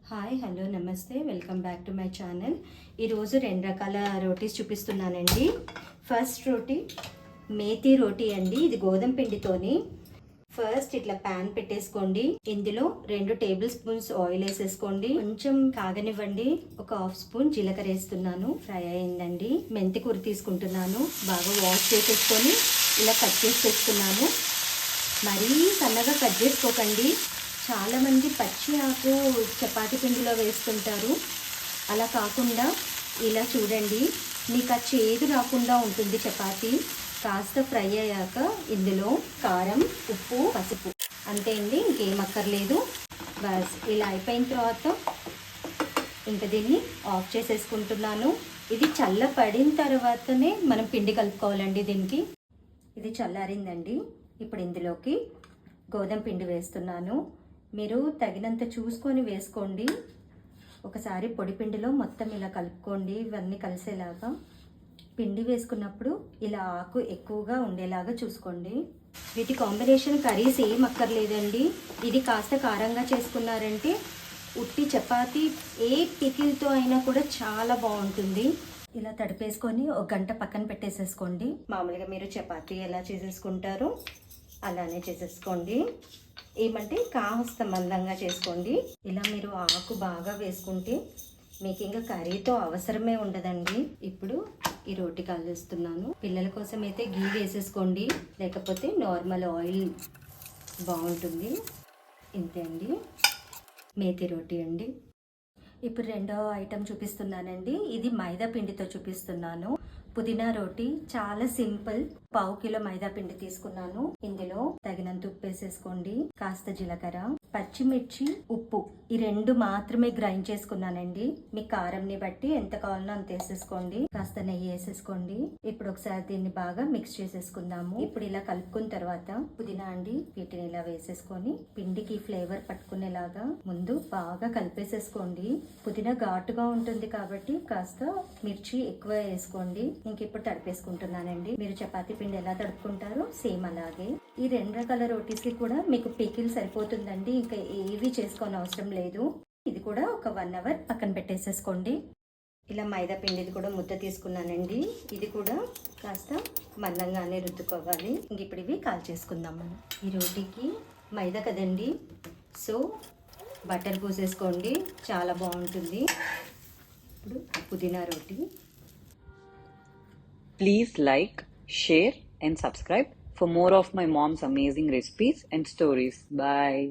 Hi hello నమస్తే welcome back to my channel. ఈరోజు 2 రకాల రోటీస్ చూపిస్తున్నానండి. ఫస్ట్ రోటీ మేతి రోటీ అండి. ఇది గోధుమ పిండితోని. ఫస్ట్ ఇట్లా ప్యాన్ పెట్టేసుకోండి. ఇందులో 2 టేబుల్ స్పూన్స్ ఆయిల్ వేసేసుకోండి. కొంచెం కాగనివ్వండి. ఒక హాఫ్ స్పూన్ జీలకర్ర వేస్తున్నాను. ఫ్రై అయిందండి. మెంతి కూర తీసుకుంటున్నాను. బాగా వాష్ చేసేసుకొని ఇలా కట్ చేసేస్తున్నాను. మరీ సన్నగా కట్ చేసుకోకండి. చాలామంది పచ్చి ఆకు చపాతీ పిండిలో వేస్తుంటారు. అలా కాకుండా ఇలా చూడండి, మీకు ఆ చేదు రాకుండా ఉంటుంది చపాతీ. కాస్త ఫ్రై అయ్యాక ఇందులో కారం, ఉప్పు, పసుపు అంతే అండి, ఇంకేం అక్కర్లేదు. బస్ ఇలా అయిపోయిన తర్వాత ఇంకా దీన్ని ఆఫ్ చేసేసుకుంటున్నాను. ఇది చల్లపడిన తర్వాతనే మనం పిండి కలుపుకోవాలండి. దీనికి ఇది చల్లారిందండి. ఇప్పుడు ఇందులోకి గోధుమ పిండి వేస్తున్నాను. మీరు తగినంత చూసుకొని వేసుకోండి. ఒకసారి పొడి పిండిలో మొత్తం ఇలా కలుపుకోండి. ఇవన్నీ కలిసేలాగా పిండి వేసుకున్నప్పుడు ఇలా ఆకు ఎక్కువగా ఉండేలాగా చూసుకోండి. వీటి కాంబినేషన్ కర్రీస్ ఏం అక్కర్లేదండి. ఇది కాస్త కారంగా చేసుకున్నారంటే ఉట్టి చపాతీ ఏ పికిల్తో అయినా కూడా చాలా బాగుంటుంది. ఇలా తడిపేసుకొని 1 గంట పక్కన పెట్టేసేసుకోండి. మామూలుగా మీరు చపాతీ ఎలా చేసేసుకుంటారో అలానే చేసేసుకోండి. ఏమంటే కాస్త మందంగా చేసుకోండి. ఇలా మీరు ఆకు బాగా వేసుకుంటే మీకు ఇంకా కర్రీతో అవసరమే ఉండదండి. ఇప్పుడు ఈ రోటీ కాల్చేస్తున్నాను. పిల్లల కోసం అయితే గీ వేసేసుకోండి, లేకపోతే నార్మల్ ఆయిల్ బాగుంటుంది. ఇంతే అండి, మేతి రోటీ అండి. ఇప్పుడు రెండో ఐటెం చూపిస్తున్నానండి. ఇది మైదా పిండితో చూపిస్తున్నాను. పుదీనా రోటీ చాలా సింపుల్. 1/2 కిలో మైదా పిండి తీసుకున్నాను. ఇందులో తగినంత ఉప్పు వేసేసుకోండి. కాస్త జీలకర్ర, పచ్చిమిర్చి, ఉప్పు ఈ 2 మాత్రమే గ్రైండ్ చేసుకున్నానండి. మీ కారంని బట్టి ఎంత కావాలనో అంత వేసేసుకోండి. కాస్త నెయ్యి వేసేసుకోండి. ఇప్పుడు ఒకసారి దీన్ని బాగా మిక్స్ చేసేసుకుందాము. ఇప్పుడు ఇలా కలుపుకున్న తర్వాత పుదీనా అండి, వీటిని ఇలా వేసేసుకొని పిండికి ఫ్లేవర్ పట్టుకునేలాగా ముందు బాగా కలిపేసేసుకోండి. పుదీనా ఘాటుగా ఉంటుంది కాబట్టి కాస్త మిర్చి ఎక్కువ వేసుకోండి. ఇంక ఇప్పుడు తడిపేసుకుంటున్నానండి. మీరు చపాతీ పిండి ఎలా తడుపుకుంటారో సేమ్ అలాగే. ఈ 2 రకాల రోటీస్కి కూడా మీకు పికిల్ సరిపోతుందండి. ఇంకా ఏవి చేసుకోని అవసరం లేదు. ఇది కూడా ఒక 1 అవర్ పక్కన పెట్టేసేసుకోండి. ఇలా మైదా పిండిది కూడా ముద్ద తీసుకున్నానండి. ఇది కూడా కాస్త మందంగానే రుద్దుకోవాలి. ఇంక ఇప్పుడు ఇవి కాల్ చేసుకుందాం మనం. ఈ రోటీకి మైదా కదండి, సో బటర్ పూసేసుకోండి, చాలా బాగుంటుంది. ఇప్పుడు పుదీనా రోటీ. Please like, share and subscribe for more of my mom's amazing recipes and stories. Bye.